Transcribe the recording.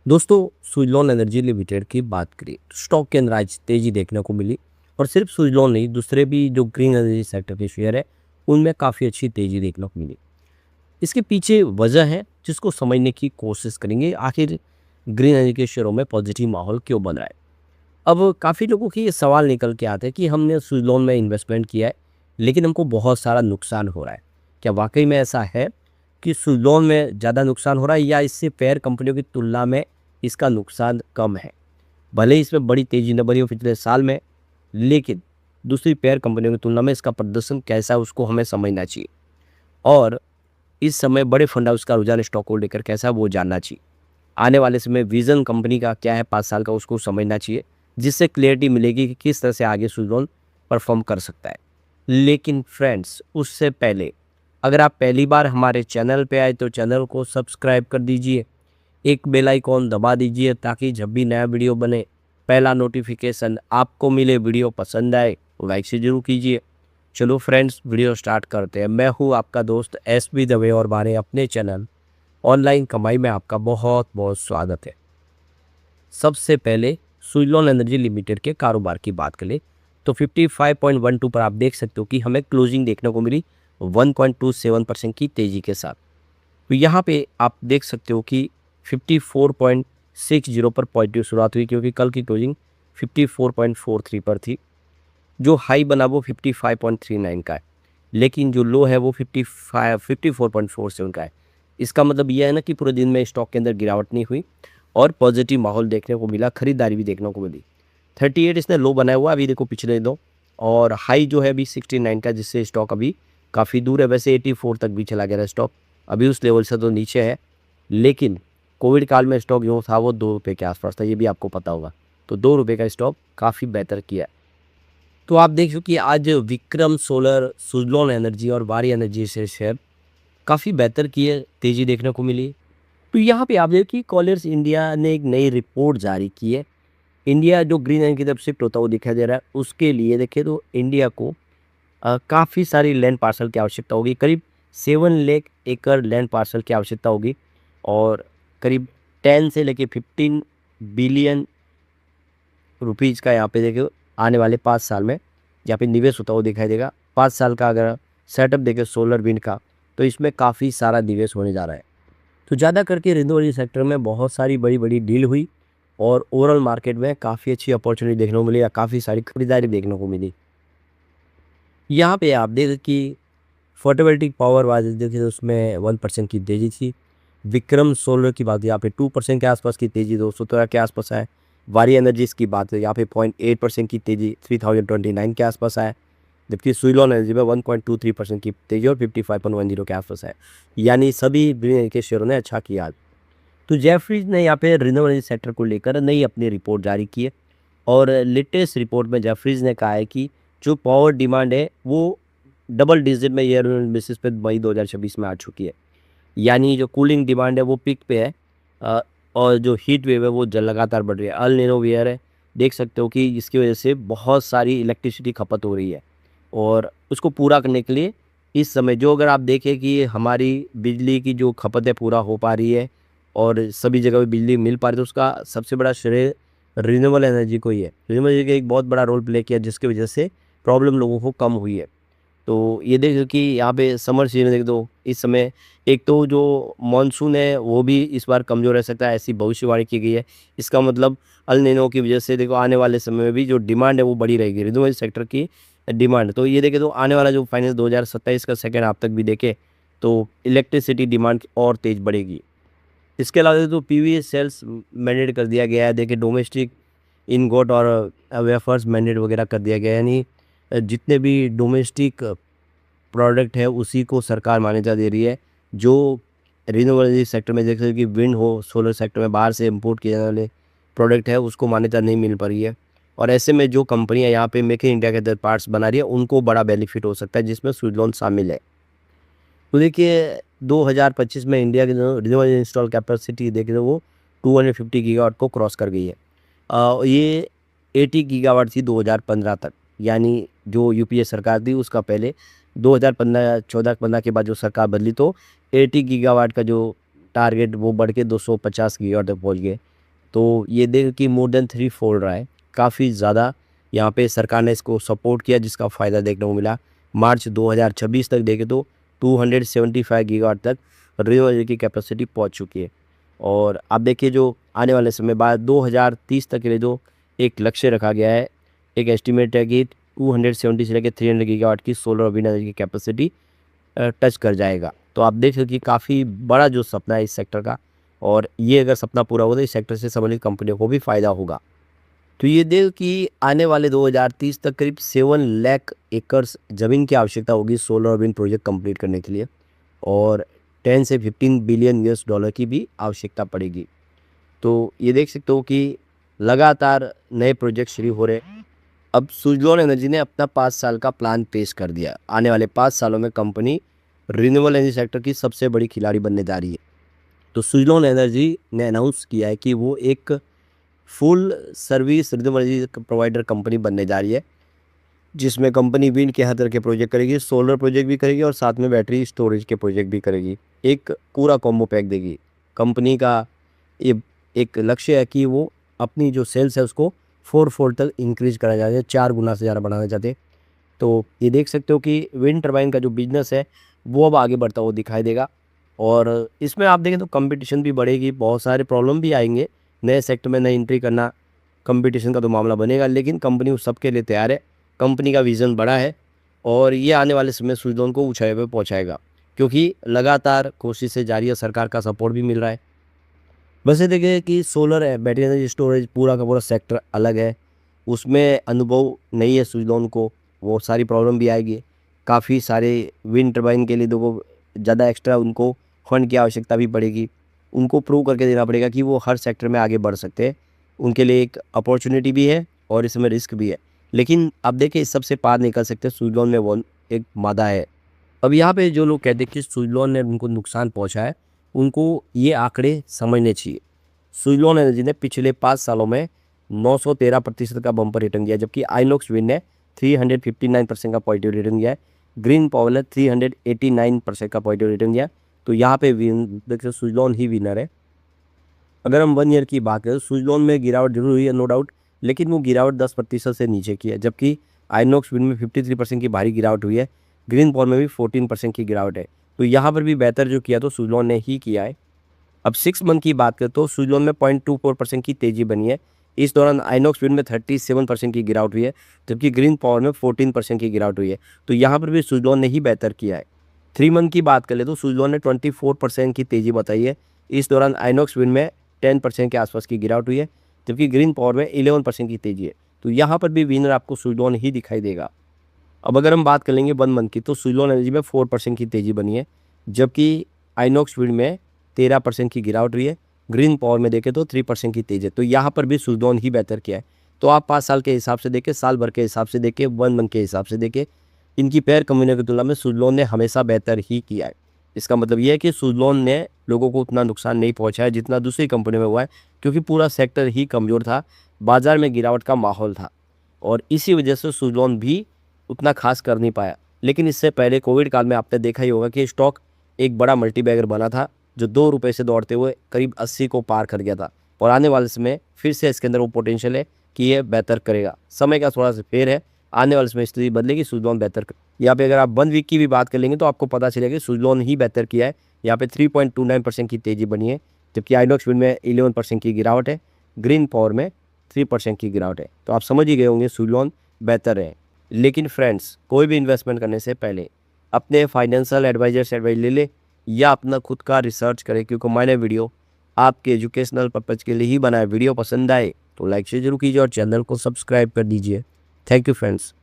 दोस्तों, Suzlon energy limited की बात करें तो स्टॉक के अंदर आज तेजी देखने को मिली। और सिर्फ सुज़लॉन नहीं, दूसरे भी जो ग्रीन एनर्जी सेक्टर के शेयर है उनमें काफ़ी अच्छी तेजी देखने को मिली। इसके पीछे वजह है जिसको समझने की कोशिश करेंगे, आखिर ग्रीन एनर्जी के शेयरों में पॉजिटिव माहौल क्यों बन रहा है। अब काफ़ी लोगों की ये सवाल निकल के आते हैं कि हमने सुज़लॉन में इन्वेस्टमेंट किया है लेकिन हमको बहुत सारा नुकसान हो रहा है। क्या वाकई में ऐसा है कि सुज़लॉन में ज़्यादा नुकसान हो रहा है या इससे पेयर कंपनियों की तुलना में इसका नुकसान कम है? भले ही इसमें बड़ी तेज़ी न बनी हो पिछले साल में, लेकिन दूसरी पेयर कंपनियों की तुलना में इसका प्रदर्शन कैसा है उसको हमें समझना चाहिए। और इस समय बड़े फंड हाउस का रुझान स्टॉक को लेकर कैसा है वो जानना चाहिए। आने वाले समय विज़न कंपनी का क्या है 5 साल का उसको समझना चाहिए, जिससे क्लैरिटी मिलेगी कि किस तरह से आगे सुज़लॉन परफ़ॉर्म कर सकता है। लेकिन फ्रेंड्स, उससे पहले अगर आप पहली बार हमारे चैनल पे आए तो चैनल को सब्सक्राइब कर दीजिए, एक बेल आइकॉन दबा दीजिए ताकि जब भी नया वीडियो बने पहला नोटिफिकेशन आपको मिले। वीडियो पसंद आए तो लाइक से जरूर कीजिए। चलो फ्रेंड्स, वीडियो स्टार्ट करते हैं। मैं हूँ आपका दोस्त एसबी दवे और हमारे अपने चैनल ऑनलाइन कमाई में आपका बहुत बहुत स्वागत है। सबसे पहले सुज़लॉन एनर्जी लिमिटेड के कारोबार की बात करें तो 55.12 पर आप देख सकते हो कि हमें क्लोजिंग देखने को मिली 1.27% की तेज़ी के साथ। तो यहाँ पे आप देख सकते हो कि 54.60 पर पॉजिटिव शुरुआत हुई, क्योंकि कल की क्लोजिंग 54.43 पर थी। जो हाई बना वो 55.39 का है, लेकिन जो लो है वो 54.47 का है। इसका मतलब यह है ना कि पूरे दिन में स्टॉक के अंदर गिरावट नहीं हुई और पॉजिटिव माहौल देखने को मिला, खरीदारी भी देखने को मिली। 38 इसने लो बनाया हुआ, अभी देखो पिछले दो, और हाई जो है अभी 69 का, जिससे स्टॉक अभी काफ़ी दूर है। वैसे 84 तक भी चला गया स्टॉक, अभी उस लेवल से तो नीचे है। लेकिन कोविड काल में स्टॉक जो था वो 2 रुपये के आसपास था, ये भी आपको पता होगा। तो 2 रुपये का स्टॉक काफ़ी बेहतर किया है। तो आप देख सको कि आज विक्रम सोलर, सुज़लॉन एनर्जी और वारी एनर्जी से शेयर काफ़ी बेहतर किए, तेज़ी देखने को मिली। तो यहाँ पे आप देखिए कि कॉलर्स इंडिया ने एक नई रिपोर्ट जारी की है। इंडिया जो ग्रीन एनर्जी की तरफ शिफ्ट होता हुआ दिखाई दे रहा है, उसके लिए देखिए तो इंडिया को काफ़ी सारी लैंड पार्सल की आवश्यकता होगी। करीब 7 लाख एकड़ लैंड पार्सल की आवश्यकता होगी और करीब 10 से लेके 15 बिलियन रुपीज़ का यहाँ पे देखिए आने वाले 5 साल में यहाँ पे निवेश होता हुआ दिखाई देगा। 5 साल का अगर सेटअप देखें सोलर विंड का, तो इसमें काफ़ी सारा निवेश होने जा रहा है। तो ज़्यादा करके रिन्यूएबल सेक्टर में बहुत सारी बड़ी-बड़ी डील हुई और ओवरऑल मार्केट में काफ़ी अच्छी अपॉर्चुनिटी देखने को मिली या काफ़ी सारी खरीदारी देखने को मिली। यहाँ पे आप देखें कि फोटोवोल्टिक पावर वाले देखिए तो उसमें 1% की तेज़ी थी। विक्रम सोलर की बात यहाँ पे 2% के आसपास की तेज़ी 217 के आसपास है। वारी एनर्जीज़ की बात है यहाँ पे 0.8% की तेज़ी 3029 के आसपास है। जबकि सुज़लॉन एनर्जी में 1.23% की तेज़ी और 55.10 के आसपास है। यानी सभी ग्रीन के शेयरों ने अच्छा किया। तो जेफरीज ने यहाँ पे रिन्यूएबल एनर्जी सेक्टर को लेकर नई अपनी रिपोर्ट जारी की है और लेटेस्ट रिपोर्ट में जेफरीज ने कहा है कि जो पावर डिमांड है वो डबल डिजिट में ईयर बेसिस पे मई 2026 में आ चुकी है। यानी जो कूलिंग डिमांड है वो पीक पे है और जो हीट वेव है वो लगातार बढ़ रही है। अल नीनो वियर है, देख सकते हो कि इसकी वजह से बहुत सारी इलेक्ट्रिसिटी खपत हो रही है और उसको पूरा करने के लिए इस समय जो अगर आप देखें कि हमारी बिजली की जो खपत है पूरा हो पा रही है और सभी जगह पे बिजली मिल पा रही है, तो उसका सबसे बड़ा श्रेय रिन्यूएबल एनर्जी को ही है। रिन्यूएबल एनर्जी का एक बहुत बड़ा रोल प्ले किया जिसकी वजह से प्रॉब्लम लोगों को कम हुई है। तो ये देखो कि यहाँ पे समर सीजन देख दो, इस समय एक तो जो मानसून है वो भी इस बार कमज़ोर रह सकता है, ऐसी भविष्यवाणी की गई है। इसका मतलब अल नीनो की वजह से देखो आने वाले समय में भी जो डिमांड है वो बढ़ी रहेगी, रिन्यूएबल सेक्टर की डिमांड। तो ये देखें तो आने वाला जो फाइनेंस 2027 का सेकेंड हाफ तक भी देखें तो इलेक्ट्रिसिटी डिमांड और तेज़ बढ़ेगी। इसके अलावा तो पीवीएस सेल्स मैंडेट कर दिया गया है। देखिए डोमेस्टिक इनगोट और वेफर्स मैंडेट वगैरह कर दिया गया है। यानी जितने भी डोमेस्टिक प्रोडक्ट है उसी को सरकार मान्यता दे रही है। जो रिन्यूएबल एनर्जी सेक्टर में जैसे कि विंड हो, सोलर सेक्टर में बाहर से इंपोर्ट किए जाने वाले प्रोडक्ट है उसको मान्यता नहीं मिल पा रही है। और ऐसे में जो कंपनियां यहाँ पे मेक इन इंडिया के अंदर पार्ट्स बना रही है उनको बड़ा बेनिफिट हो सकता है, जिसमें सुज़लॉन शामिल है। तो देखिए 2025 में इंडिया की जो रिन्यूएबल इंस्टॉल कैपेसिटी देखें तो वो 250 गीगावाट को क्रॉस कर गई है। ये 80 गीगावाट थी 2015 तक। यानी जो यूपीए सरकार थी उसका पहले 2015 14-15 के बाद जो सरकार बदली तो 80 गीगावाट का जो टारगेट वो बढ़ के 250 गीगावाट तक पहुँच गए। तो ये देख कि मोर देन 3 फोल्ड रहा है, काफ़ी ज़्यादा यहाँ पे सरकार ने इसको सपोर्ट किया, जिसका फ़ायदा देखने को मिला। मार्च 2026 तक देखें तो 275 गीगावाट तक रिन्यूएबल एनर्जी की कैपेसिटी पहुँच चुकी है। और आप देखिए जो आने वाले समय बाद 2030 तक के लिए जो एक लक्ष्य रखा गया है, एक एस्टिमेट है कि 270 से लेकर 300 गीगावाट की सोलर और विंड एनर्जी की कैपेसिटी टच कर जाएगा। तो आप देख सकते कि काफ़ी बड़ा जो सपना है इस सेक्टर का, और ये अगर सपना पूरा हो तो इस सेक्टर से संबंधित कंपनियों को भी फ़ायदा होगा। तो ये देख कि आने वाले 2030 तक करीब 7 लाख एकर्स ज़मीन की आवश्यकता होगी सोलर और विंड प्रोजेक्ट कंप्लीट करने के लिए, और 10 से 15 बिलियन यूएस डॉलर की भी आवश्यकता पड़ेगी। तो ये देख सकते हो कि लगातार नए प्रोजेक्ट शुरू हो रहे हैं। अब सुज़लोन एनर्जी ने अपना 5 साल का प्लान पेश कर दिया। आने वाले 5 सालों में कंपनी रिन्यूएबल एनर्जी सेक्टर की सबसे बड़ी खिलाड़ी बनने जा रही है। तो सुज़लोन एनर्जी ने अनाउंस किया है कि वो एक full service renewable energy provider company बनने जा रही है, जिसमें कंपनी विंड के हर तरह के प्रोजेक्ट करेगी, सोलर प्रोजेक्ट भी करेगी और साथ में बैटरी स्टोरेज के प्रोजेक्ट भी करेगी। एक पूरा कॉम्बो पैक देगी। कंपनी का ये एक लक्ष्य है कि वो अपनी जो सेल्स है उसको 4 फोल्ड तक इंक्रीज करना चाहते हैं, 4 गुना से ज़्यादा बढ़ाना चाहते हैं। तो ये देख सकते हो कि विंड टर्बाइन का जो बिजनेस है वो अब आगे बढ़ता हुआ दिखाई देगा, और इसमें आप देखें तो कंपटीशन भी बढ़ेगी, बहुत सारे प्रॉब्लम भी आएंगे। नए सेक्टर में नई एंट्री करना, कंपटीशन का तो मामला बनेगा, लेकिन कंपनी उस सबके लिए तैयार है। कंपनी का विज़न बड़ा है और ये आने वाले समय सुज़लोन को ऊंचाई पर पहुंचाएगा, क्योंकि लगातार कोशिशें जारी है, सरकार का सपोर्ट भी मिल रहा है। वैसे देखें कि सोलर है, बैटरी एनर्जी स्टोरेज पूरा का पूरा सेक्टर अलग है, उसमें अनुभव नहीं है सुज़लोन को, वो सारी प्रॉब्लम भी आएगी। काफ़ी सारे विंड टर्बाइन के लिए देखो ज़्यादा एक्स्ट्रा उनको फंड की आवश्यकता भी पड़ेगी। उनको प्रूव करके देना पड़ेगा कि वो हर सेक्टर में आगे बढ़ सकते हैं। उनके लिए एक अपॉर्चुनिटी भी है और इसमें रिस्क भी है, लेकिन अब देखिए इस सब से पार निकल सकते हैं। सुज़लोन में वो एक मादा है। अब यहाँ पे जो लोग कहते हैं कि सुज़लोन ने उनको नुकसान पहुँचा है, उनको ये आंकड़े समझने चाहिए। सुज़लोन एनर्जी ने पिछले 5 सालों में 913% का बम्पर रिटर्न दिया, जबकि आइनॉक्स विंड ने 359% का पॉजिटिव रिटर्न दिया है। ग्रीन पावर ने 389% का पॉजिटिव रिटर्न दिया। तो यहाँ पे देखिए सुज़लोन ही विनर है। अगर हम 1 ईयर की बात करें तो सुज़लोन में गिरावट जरूर हुई है, नो डाउट, लेकिन वो गिरावट 10% से नीचे की है, जबकि आइनॉक्स विंड में 53% की भारी गिरावट हुई है। ग्रीन पावर में भी 14% की गिरावट है। तो यहाँ पर भी बेहतर जो किया तो सुज़लोन ने ही किया है। अब 6 मंथ की बात करें तो सुज़लोन में 0.24% की तेज़ी बनी है। इस दौरान आइनॉक्स विंड में 37% की गिरावट हुई है, जबकि ग्रीन पावर में 14% की गिरावट हुई है। तो यहाँ पर भी सुज़लोन ने ही बेहतर किया है। 3 मंथ की बात करें तो सुज़लोन ने 24% की तेज़ी बताई है। इस दौरान आइनॉक्स विंड में 10% के आसपास की गिरावट हुई है, जबकि ग्रीन पावर में 11% की तेज़ी है। तो यहाँ पर भी विनर आपको सुज़लोन ही दिखाई देगा। अब अगर हम बात कर लेंगे 1 मंथ की तो सुज़लोन एनर्जी में 4% की तेज़ी बनी है, जबकि आइनॉक्स विंड में 13% की गिरावट हुई है। ग्रीन पावर में देखें तो 3% की तेज़ी है। तो यहाँ पर भी सुज़लोन ही बेहतर किया है। तो आप 5 साल के हिसाब से देखें, साल भर के हिसाब से देखें, 1 मंथ के हिसाब से देखें, इनकी पेयर कंपनियों की तुलना में सुज़लोन ने हमेशा बेहतर ही किया है। इसका मतलब ये है कि सुज़लोन ने लोगों को उतना नुकसान नहीं पहुँचाया जितना दूसरी कंपनियों में हुआ है, क्योंकि पूरा सेक्टर ही कमज़ोर था, बाज़ार में गिरावट का माहौल था, और इसी वजह से सुज़लोन भी उतना खास कर नहीं पाया। लेकिन इससे पहले कोविड काल में आपने देखा ही होगा कि स्टॉक एक बड़ा मल्टीबैगर बना था, जो 2 रुपये से दौड़ते हुए करीब 80 को पार कर गया था, और आने वाले समय फिर से इसके अंदर वो पोटेंशियल है कि ये बेहतर करेगा। समय का थोड़ा सा फेर है, आने वाले समय स्थिति बदलेगी, सुज़लोन बेहतर यहाँ पे अगर आप 1 वीक की भी बात कर लेंगे तो आपको पता चलेगा कि सुज़लोन ही बेहतर किया है। यहाँ पे 3.29% की तेज़ी बनी है, जबकि आइनॉक्स विंड में 11% की गिरावट है, ग्रीन पावर में 3% की गिरावट है। तो आप समझ ही गए होंगे सुज़लोन बेहतर है। लेकिन फ्रेंड्स, कोई भी इन्वेस्टमेंट करने से पहले अपने फाइनेंशियल एडवाइजर से एडवाइस ले ले या अपना खुद का रिसर्च करें, क्योंकि मैंने वीडियो आपके एजुकेशनल पर्पज़ के लिए ही बनाया। वीडियो पसंद आए तो लाइक शेयर जरूर कीजिए और चैनल को सब्सक्राइब कर दीजिए। Thank you friends.